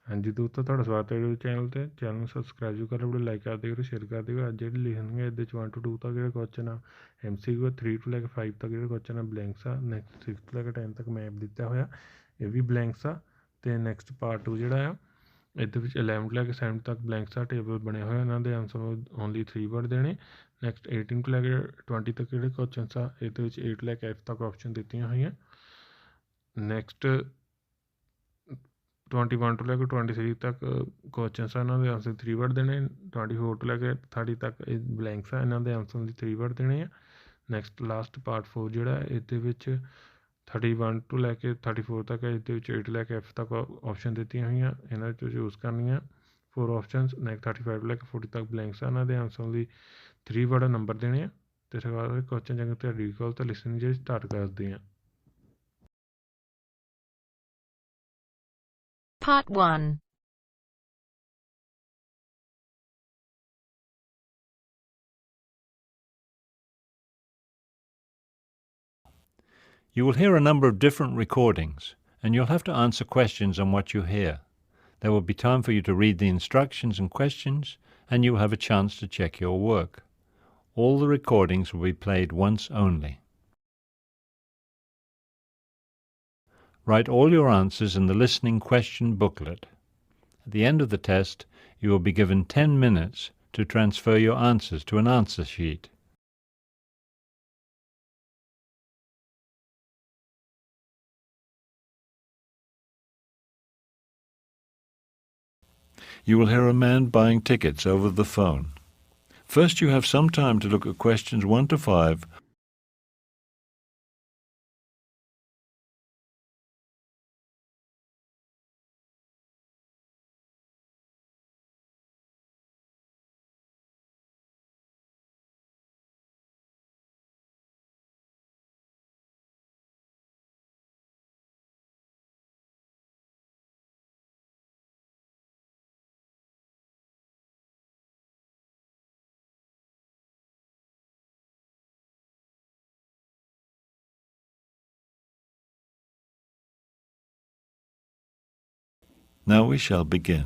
ਹਾਂਜੀ ਦੋਸਤੋ, ਤੁਹਾਡਾ ਸਵਾਗਤ ਹੈ YouTube ਚੈਨਲ ਨੂੰ ਸਬਸਕ੍ਰਾਈਬ ਵੀ ਕਰੋ, ਵੀਡੀਓ ਲਾਈਕ ਕਰ ਦਿਓ, ਸ਼ੇਅਰ ਕਰ ਦਿਓ। ਅੱਜ ਜਿਹੜੇ ਲਿਖਣਗੇ ਇਹਦੇ 'ਚ 1 to 2 ਤੱਕ ਜਿਹੜੇ ਕੁਐਸਚਨ ਆ MCQ, 3 ਤੋਂ ਲੈ ਕੇ 5 ਤੱਕ ਜਿਹੜੇ ਕੁਐਸਚਨ ਆ ਬਲੈਂਕਸ ਆ। ਨੈਕਸਟ 6 ਤੋਂ ਲੈ ਕੇ 10 ਤੱਕ ਮੈਪ ਦਿੱਤਾ ਹੋਇਆ, ਇਹ ਵੀ ਬਲੈਂਕਸ ਆ। ਅਤੇ ਨੈਕਸਟ ਪਾਰਟ 2 ਜਿਹੜਾ ਆ ਇਹਦੇ ਵਿੱਚ 11 ਤੋਂ ਲੈ ਕੇ 7 ਤੱਕ ਬਲੈਂਕਸ ਆ, ਟੇਬਲ ਬਣੇ ਹੋਏ ਇਹਨਾਂ ਦੇ ਆਨਸਰ ਓਨਲੀ 3 ਵਰਡ ਦੇਣੇ। ਨੈਕਸਟ 18 ਤੋਂ ਲੈ ਕੇ 20 ਤੱਕ ਜਿਹੜੇ ਕੁਐਸਚਨਸ ਆ ਇਹਦੇ ਵਿੱਚ 8 ਤੋਂ ਲੈ ਕੇ 8 ਤੱਕ ਆਪਸ਼ਨ ਦਿੱਤੀਆਂ ਹੋਈਆਂ। ਨੈਕਸਟ 21 ਤੋਂ ਲੈ ਕੇ 23 ਤੱਕ ਕੁਐਸਚਨਸ ਆ, ਇਹਨਾਂ ਦੇ ਆਨਸਰ 3 ਵਰਡ ਦੇਣੇ। 24 ਤੋਂ ਲੈ ਕੇ 30 ਤੱਕ ਇਹ ਬਲੈਂਕਸ ਆ, ਇਹਨਾਂ ਦੇ ਆਨਸਰ ਲਈ 3 ਵਰਡ ਦੇਣੇ ਆ। ਨੈਕਸਟ ਲਾਸਟ ਪਾਰਟ 4 ਜਿਹੜਾ ਇਹਦੇ ਵਿੱਚ 31 ਤੋਂ ਲੈ ਕੇ 34 ਤੱਕ ਇਹਦੇ ਵਿੱਚ 8 ਲੈ ਕੇ F ਤੱਕ ਆਪਸ਼ਨ ਦਿੱਤੀਆਂ ਹੋਈਆਂ, ਇਹਨਾਂ ਵਿੱਚੋਂ ਚੂਜ਼ ਕਰਨੀਆਂ 4 ਆਪਸ਼ਨਸ। ਨੈਕਸਟ 35 ਤੋਂ ਲੈ ਕੇ 40 ਤੱਕ ਬਲੈਂਕਸ ਆ, ਇਹਨਾਂ ਦੇ ਆਨਸਰ ਲਈ 3 ਵਰਡ ਨੰਬਰ ਦੇਣੇ ਆ। ਅਤੇ ਇਸ ਬਾਅਦ ਕੁਐਸਚਨ ਜੰਗ ਤੇ ਰੀਕਾਲ ਤਾਂ ਲਿਸਨਿੰਗ ਜਿਹੜੀ ਸਟਾਰਟ ਕਰਦੇ ਹਾਂ। Part 1. You will hear a number of different recordings, and you'll have to answer questions on what you hear. There will be time for you to read the instructions and questions, and you will have a chance to check your work. All the recordings will be played once only. Write all your answers in the listening question booklet. At the end of the test, you will be given 10 minutes to transfer your answers to an answer sheet. You will hear a man buying tickets over the phone. First, you have some time to look at questions 1 to 5. Now we shall begin.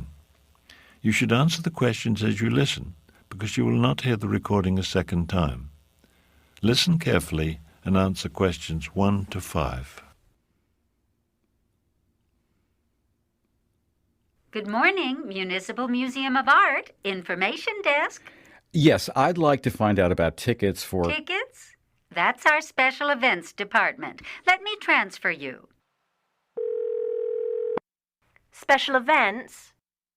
You should answer the questions as you listen, because you will not hear the recording a second time. Listen carefully and answer questions 1 to 5. Good morning, Municipal Museum of Art, Information Desk. Yes, I'd like to find out about tickets for... Tickets? That's our special events department. Let me transfer you. Special events?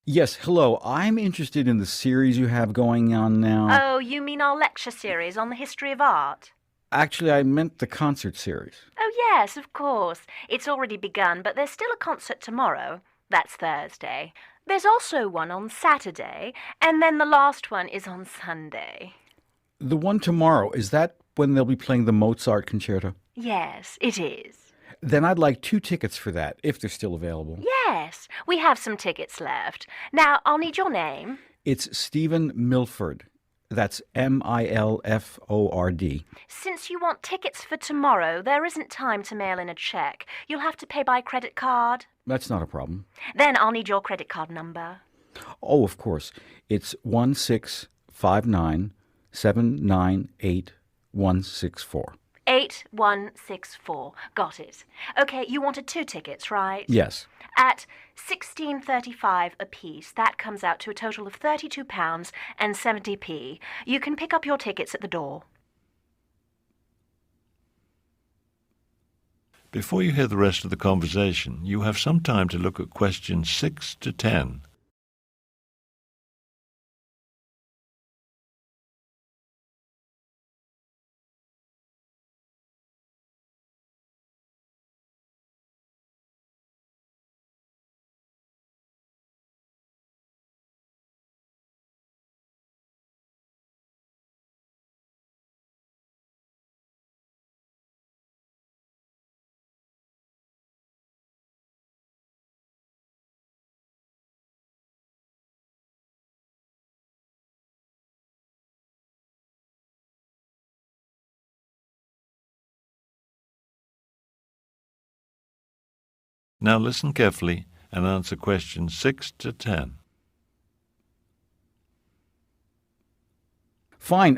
Yes, hello. I'm interested in the series you have going on now. Oh, you mean our lecture series on the history of art? Actually, I meant the concert series. Oh, yes, of course. It's already begun, but there's still a concert tomorrow. That's Thursday. There's also one on Saturday, and then the last one is on Sunday. The one tomorrow, is that when they'll be playing the Mozart concerto? Yes, it is. Then I'd like 2 tickets for that, if they're still available. Yes, we have some tickets left. Now, I'll need your name. It's Stephen Milford. That's Milford. Since you want tickets for tomorrow, there isn't time to mail in a check. You'll have to pay by credit card. That's not a problem. Then I'll need your credit card number. Oh, of course. It's 1659798 8164. Got it. Okay, you wanted 2 tickets, right? Yes. At $16.35 apiece, that comes out to a total of £32.70. You can pick up your tickets at the door. Before you hear the rest of the conversation, you have some time to look at questions 6 to 10. Now listen carefully and answer questions 6 to 10. Fine.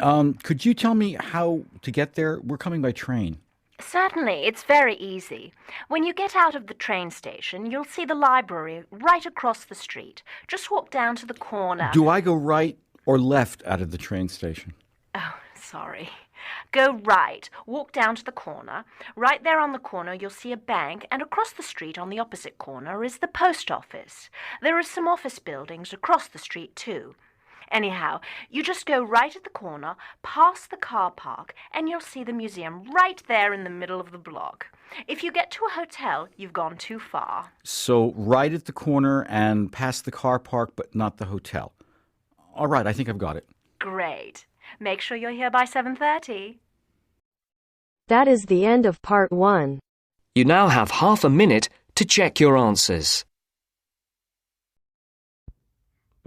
Could you tell me how to get there? We're coming by train. Certainly, it's very easy. When you get out of the train station, you'll see the library right across the street. Just walk down to the corner. Do I go right or left out of the train station? Oh, sorry. Go right, walk down to the corner. Right there on the corner you'll see a bank, and across the street on the opposite corner is the post office. There are some office buildings across the street too. Anyhow, you just go right at the corner, past the car park, and you'll see the museum right there in the middle of the block. If you get to a hotel, you've gone too far. So right at the corner and past the car park, but not the hotel. All right, I think I've got it. Great. Make sure you're here by 7:30. That is the end of part 1. You now have half a minute to check your answers.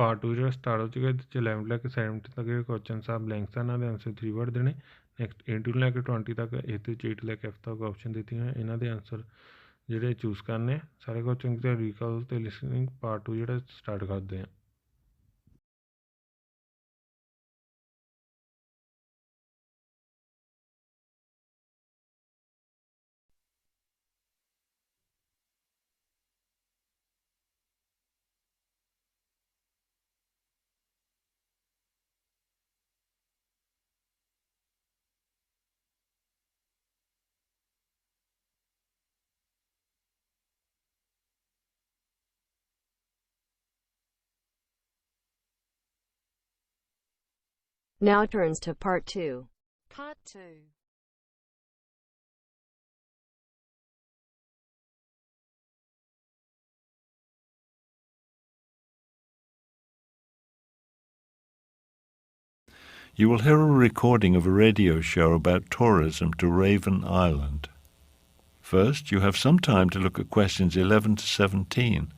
Part 2 ਜਿਹੜਾ start ਹੋ ਚੁੱਕਾ ਇਹਦੇ 'ਚ 11 ਲੈ ਕੇ 17 ਤੱਕ ਜਿਹੜੇ question ਆ blanks ਆ ਇਹਨਾਂ ਦੇ ਆਨਸਰ 3 ਵਰਡ ਦੇਣੇ। ਨੈਕਸਟ 18 ਲੈ ਕੇ 20 ਤੱਕ ਇਹਦੇ 'ਚ 8 ਲੈ ਕੇ F ਤੱਕ ਆਪਸ਼ਨ ਦਿੱਤੀਆਂ ਹੋਈਆਂ ਇਹਨਾਂ ਦੇ ਆਨਸਰ ਜਿਹੜੇ ਚੂਜ਼ ਕਰਨੇ ਸਾਰੇ ਕੁਐਸਚਨ ਤੇ ਰੀਕਾਲ ਤੇ ਲਿਸਨਿੰਗ ਪਾਰਟ 2 ਜਿਹੜਾ ਸਟਾਰਟ ਕਰਦੇ ਆ। Now turns to part 2. Part 2. You will hear a recording of a radio show about tourism to Raven Island. First, you have some time to look at questions 11 to 17.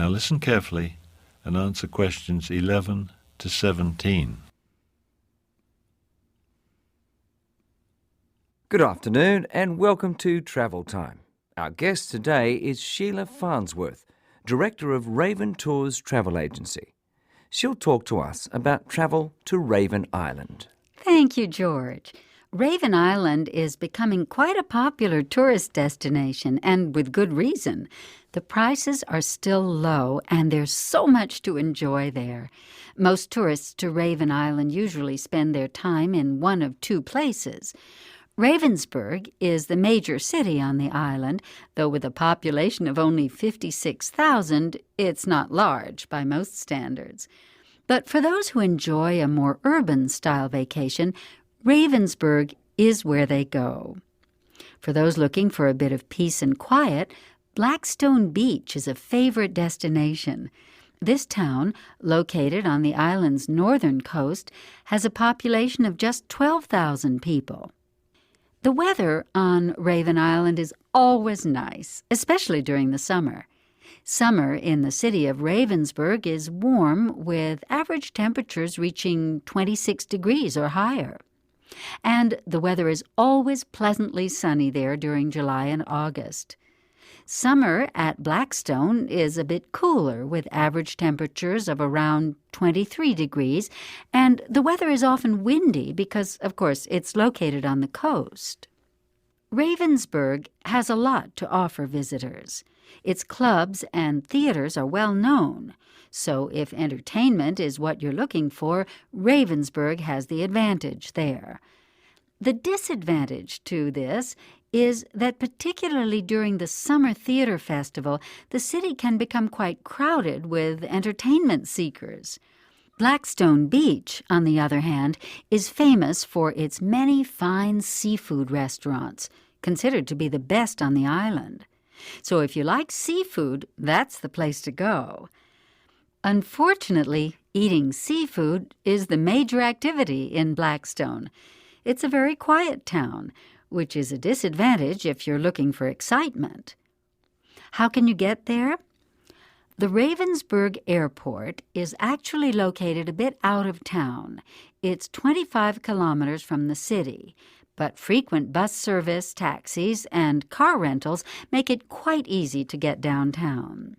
Now listen carefully and answer questions 11 to 17. Good afternoon and welcome to Travel Time. Our guest today is Sheila Farnsworth, Director of Raven Tours Travel Agency. She'll talk to us about travel to Raven Island. Thank you, George. Raven Island is becoming quite a popular tourist destination, and with good reason. The prices are still low, and there's so much to enjoy there. Most tourists to Raven Island usually spend their time in one of two places. Ravensburg is the major city on the island, though with a population of only 56,000, it's not large by most standards. But for those who enjoy a more urban-style vacation, Ravensburg is where they go. For those looking for a bit of peace and quiet, Blackstone Beach is a favorite destination. This town, located on the island's northern coast, has a population of just 12,000 people. The weather on Raven Island is always nice, especially during the summer. Summer in the city of Ravensburg is warm, with average temperatures reaching 26 degrees or higher. And the weather is always pleasantly sunny there during July and August. Summer at Blackstone is a bit cooler, with average temperatures of around 23 degrees, and the weather is often windy because, of course, it's located on the coast. Ravensburg has a lot to offer visitors. Its clubs and theaters are well known, so if entertainment is what you're looking for, Ravensburg has the advantage there. The disadvantage to this is that particularly during the Summer Theater Festival, the city can become quite crowded with entertainment seekers. Blackstone Beach, on the other hand, is famous for its many fine seafood restaurants, considered to be the best on the island. So if you like seafood, that's the place to go. Unfortunately, eating seafood is the major activity in Blackstone. It's a very quiet town, which is a disadvantage if you're looking for excitement. How can you get there? The Ravensburg Airport is actually located a bit out of town. It's 25 kilometers from the city, but frequent bus service, taxis, and car rentals make it quite easy to get downtown.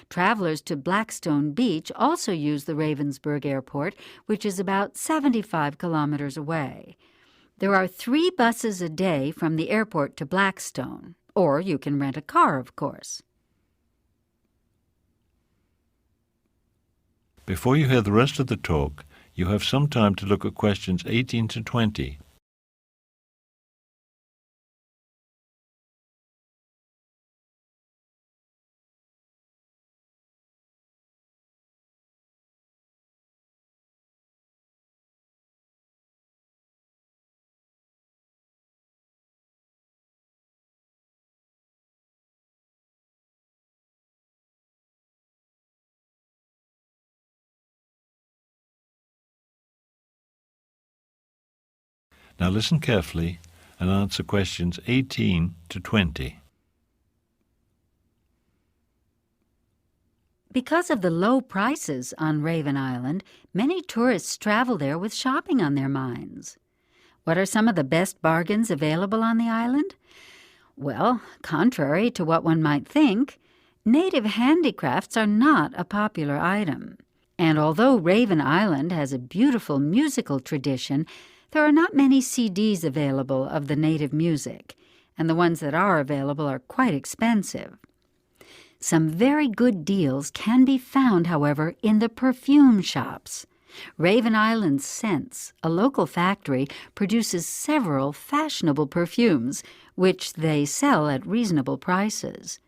Travelers to Blackstone Beach also use the Ravensburg Airport, which is about 75 kilometers away. There are 3 buses a day from the airport to Blackstone, or you can rent a car, of course. Before you hear the rest of the talk, you have some time to look at questions 18 to 20. Now listen carefully and answer questions 18 to 20. Because of the low prices on Raven Island, many tourists travel there with shopping on their minds. What are some of the best bargains available on the island? Well, contrary to what one might think, native handicrafts are not a popular item. And although Raven Island has a beautiful musical tradition, there are not many CDs available of the native music, and the ones that are available are quite expensive. Some very good deals can be found, however, in the perfume shops. Raven Island Scents, a local factory, produces several fashionable perfumes, which they sell at reasonable prices.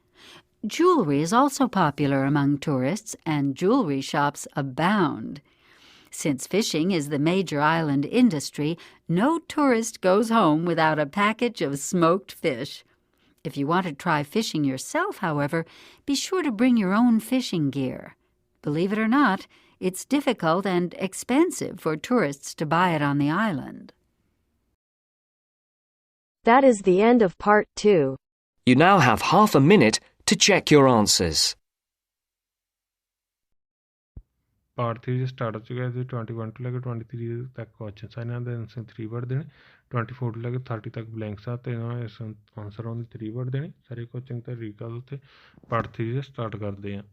Jewelry is also popular among tourists, and jewelry shops abound. Since fishing is the major island industry, no tourist goes home without a package of smoked fish. If you want to try fishing yourself, however, be sure to bring your own fishing gear. Believe it or not, it's difficult and expensive for tourists to buy it on the island. That is the end of part 2. You now have half a minute to check your answers. Part 3 start हो चुका है 21 to लेकर 23 तक questions आने आते हैं 3 word देने 24 to लेकर 30 तक ब्लैंक्स आते हैं आंसर ओनली 3 वर्ड देने सारे क्वेश्चन तरीका होते पार्ट 3 स्टार्ट करते हैं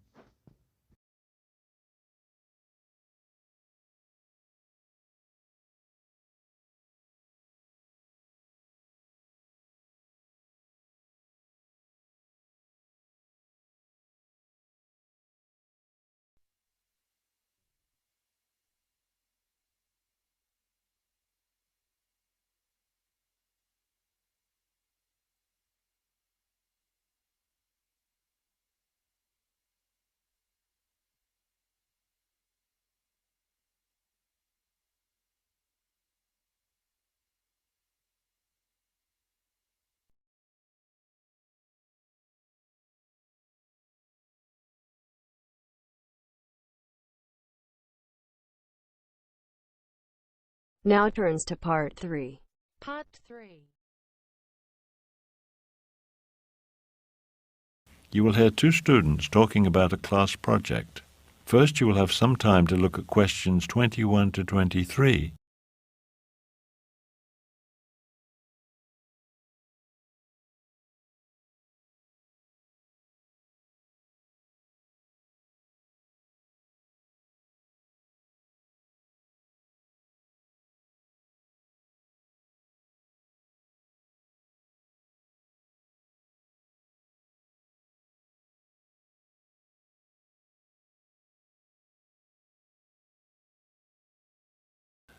Now turns to part 3. Part 3. You will hear 2 students talking about a class project. First, you will have some time to look at questions 21 to 23.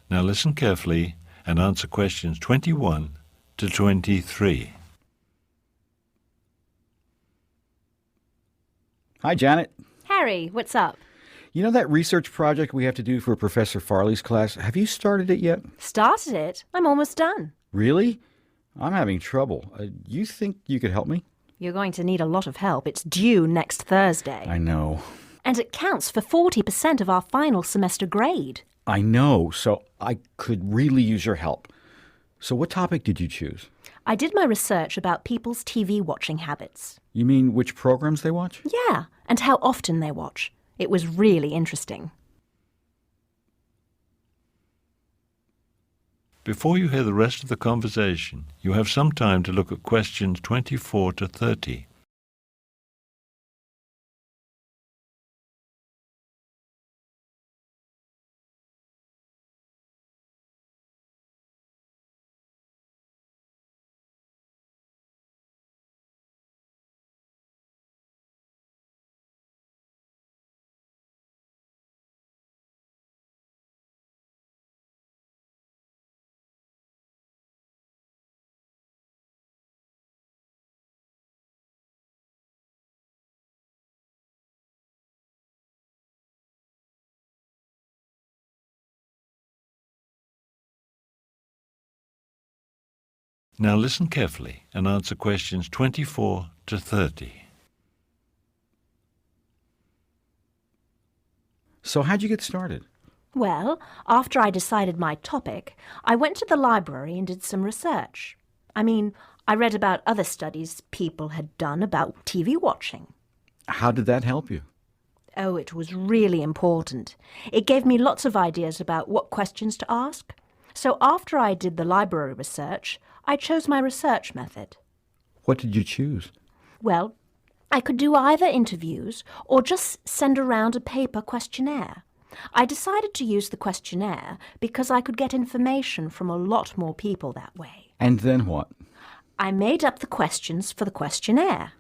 Now listen carefully and answer questions 21 to 23. Hi, Janet. Harry, what's up? You know that research project we have to do for Professor Farley's class? Have you started it yet? Started it? I'm almost done. Really? I'm having trouble. You think you could help me? You're going to need a lot of help. It's due next Thursday. I know. And it counts for 40% of our final semester grade. I know, so I could really use your help. So what topic did you choose? I did my research about people's TV watching habits. You mean which programs they watch? Yeah, and how often they watch. It was really interesting. Before you hear the rest of the conversation, you have some time to look at questions 24 to 30. Now listen carefully and answer questions 24 to 30. So how'd you get started? Well, after I decided my topic, I went to the library and did some research. I read about other studies people had done about TV watching. How did that help you? Oh, it was really important. It gave me lots of ideas about what questions to ask. So after I did the library research, I chose my research method. What did you choose? Well, I could do either interviews or just send around a paper questionnaire. I decided to use the questionnaire because I could get information from a lot more people that way. And then what? I made up the questions for the questionnaire.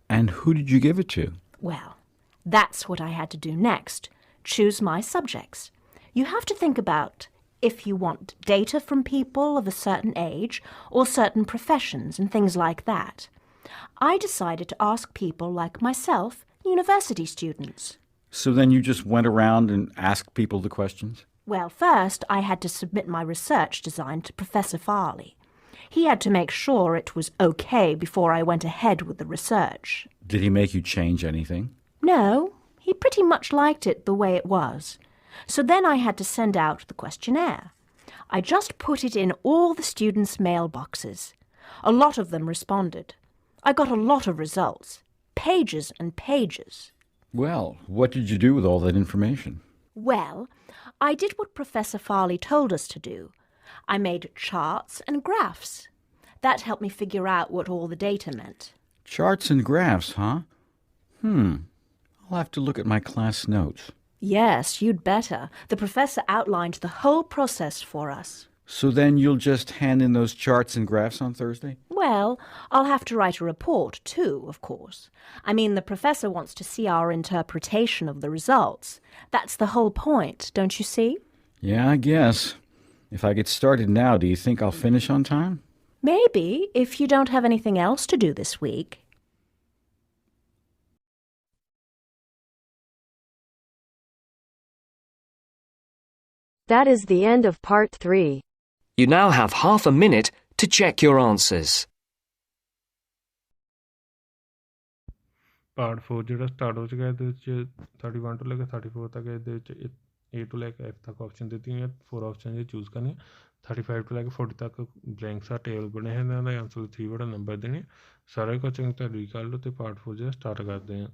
And who did you give it to? Well, that's what I had to do next. Choose my subjects. You have to think about if you want data from people of a certain age or certain professions and things like that. I decided to ask people like myself, university students. So then you just went around and asked people the questions? Well, first I had to submit my research design to Professor Farley. He had to make sure it was okay before I went ahead with the research. Did he make you change anything? No, he pretty much liked it the way it was. So then I had to send out the questionnaire. I just put it in all the students' mailboxes. A lot of them responded. I got a lot of results. Pages and pages. Well, what did you do with all that information? Well, I did what Professor Farley told us to do. I made charts and graphs. That helped me figure out what all the data meant. Charts and graphs, huh? I'll have to look at my class notes. Yes, you'd better. The professor outlined the whole process for us. So then you'll just hand in those charts and graphs on Thursday? Well, I'll have to write a report too, of course. The professor wants to see our interpretation of the results. That's the whole point, don't you see? Yeah, I guess. If I get started now, do you think I'll finish on time? Maybe, if you don't have anything else to do this week. That is the end of part 3. You now have half a minute to check your answers. Part 4 ਜਿਹੜਾ start ਹੋ ਚੁੱਕਾ ਇਹਦੇ ਵਿੱਚ 31 ਤੋਂ ਲੈ ਕੇ 34 ਤੱਕ ਇਹਦੇ ਵਿੱਚ A ਤੋਂ ਲੈ ਕੇ F ਤੱਕ ਆਪਸ਼ਨ ਦਿੱਤੀ ਹੋਈਆਂ 4 ਆਪਸ਼ਨ ਜੇ ਚੂਜ਼ ਕਰਨੇ 35 ਤੋਂ ਲੈ ਕੇ 40 ਤੱਕ ਬਲੈਂਕਸ ਆ ਟੇਬਲ ਬਣੇ ਹੋਏ ਇਹਨਾਂ ਦਾ ਆਨਸਰ 3 ਬੜਾ ਨੰਬਰ ਦੇਣੇ ਸਾਰੇ ਕੁਐਸਚਨ ਤੇ ਰੀਡ ਕਰ ਲਓ ਤੇ ਪਾਰਟ 4 ਜਿਹੜਾ ਸਟਾਰਟ ਕਰਦੇ ਹਾਂ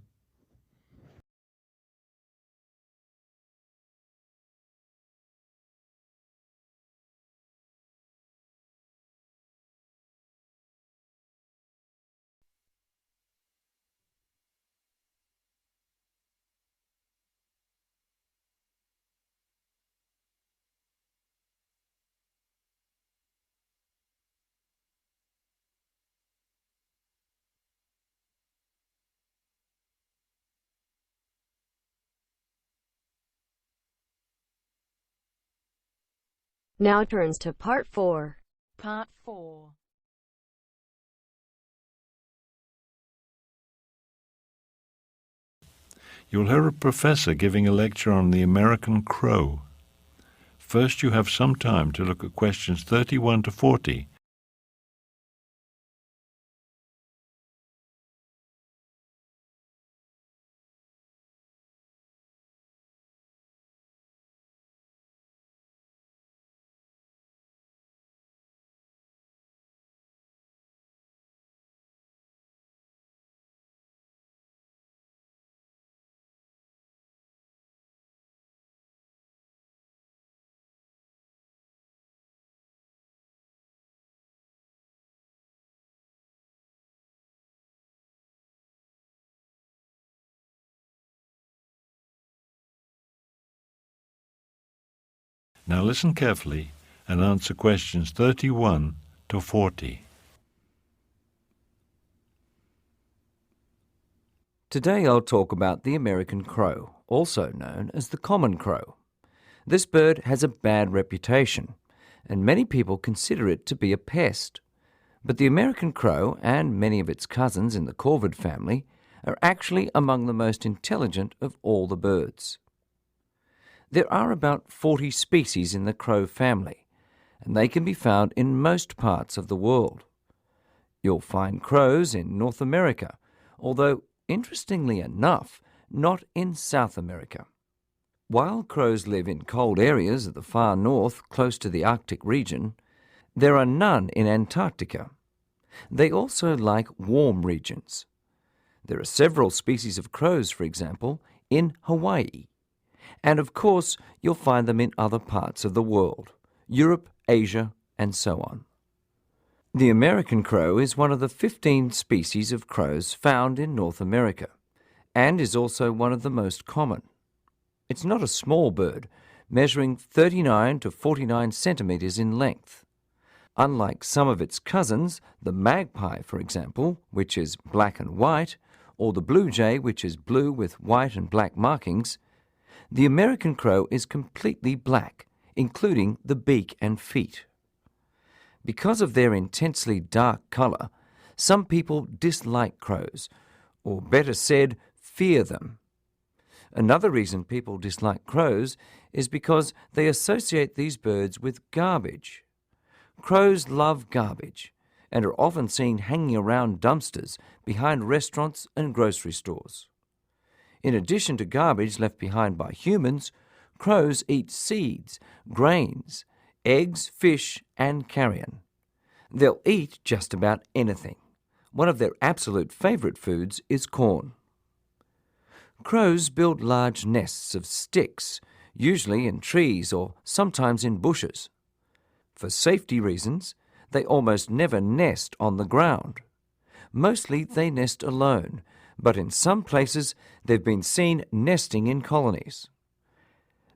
Now turns to part 4. Part 4. You'll hear a professor giving a lecture on the American crow. First, you have some time to look at questions 31 to 40. Now listen carefully and answer questions 31 to 40. Today I'll talk about the American crow, also known as the common crow. This bird has a bad reputation, and many people consider it to be a pest. But the American crow and many of its cousins in the corvid family are actually among the most intelligent of all the birds. There are about 40 species in the crow family, and they can be found in most parts of the world. You'll find crows in North America, although, interestingly enough, not in South America. While crows live in cold areas of the far north close to the Arctic region, there are none in Antarctica. They also like warm regions. There are several species of crows, for example, in Hawaii. And of course, you'll find them in other parts of the world, Europe, Asia, and so on. The American crow is one of the 15 species of crows found in North America, and is also one of the most common. It's not a small bird, measuring 39 to 49 centimeters in length. Unlike some of its cousins, the magpie, for example, which is black and white, or the blue jay, which is blue with white and black markings, the American crow is completely black, including the beak and feet. Because of their intensely dark color, some people dislike crows, or better said, fear them. Another reason people dislike crows is because they associate these birds with garbage. Crows love garbage and are often seen hanging around dumpsters behind restaurants and grocery stores. In addition to garbage left behind by humans, crows eat seeds, grains, eggs, fish, and carrion. They'll eat just about anything. One of their absolute favorite foods is corn. Crows build large nests of sticks, usually in trees or sometimes in bushes. For safety reasons, they almost never nest on the ground. Mostly they nest alone, but in some places they've been seen nesting in colonies.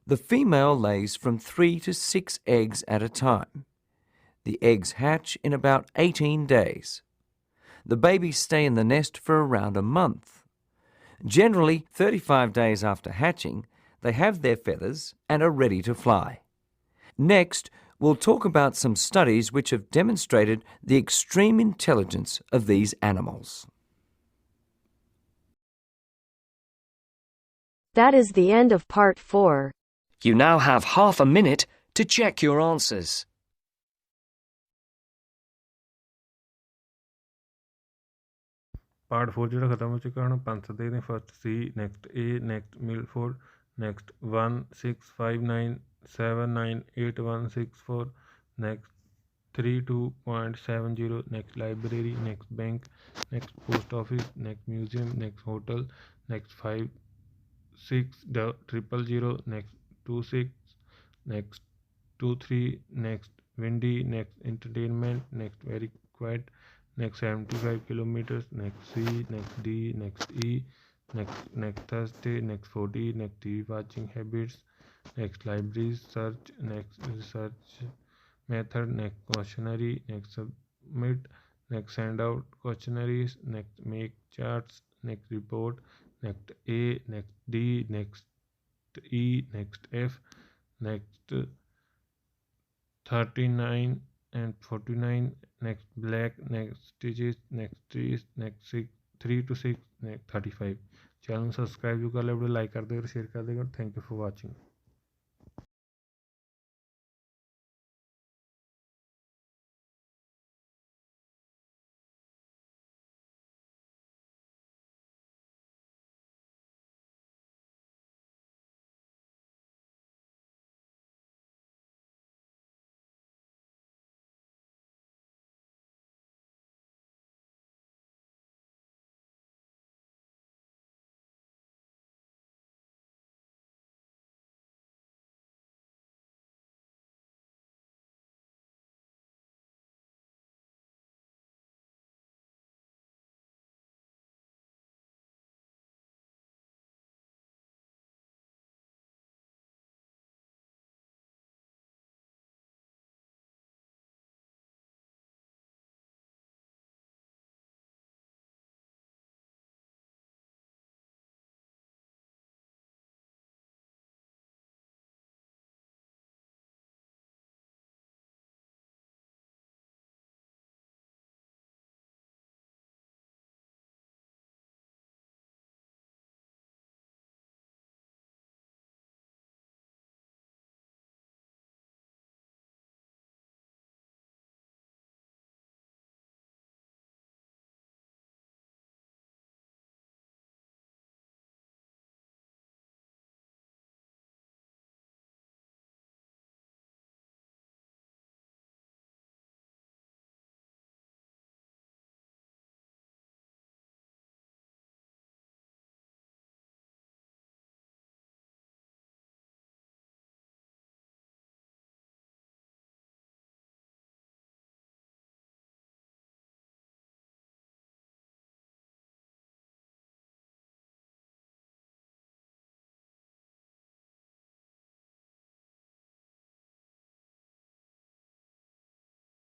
The female lays from 3 to 6 eggs at a time. The eggs hatch in about 18 days. The babies stay in the nest for around a month. Generally, 35 days after hatching, they have their feathers and are ready to fly. Next, we'll talk about some studies which have demonstrated the extreme intelligence of these animals. That is the end of part 4. You now have half a minute to check your answers. Part 4 जो खत्म हो चुका है 5 देखते हैं first C next A next Milford next 1659798 164 next 32.70 next library next bank next post office next museum next hotel next 5600 next 26 next 23 next windy next entertainment next very quite next 75 kilometers, next C, next D, next E, next Thursday, next 40, next TV watching habits, next libraries search, next research method, next cautionary, next submit, next send out cautionaries, next make charts, next report, next A, next D, next E, next F, next 39 and 49, next black, next stitches, next trees, next 3 to 6, next 35. Channel subscribe भी कर ले, video like कर देगा, share कर देगा। Thank you for watching.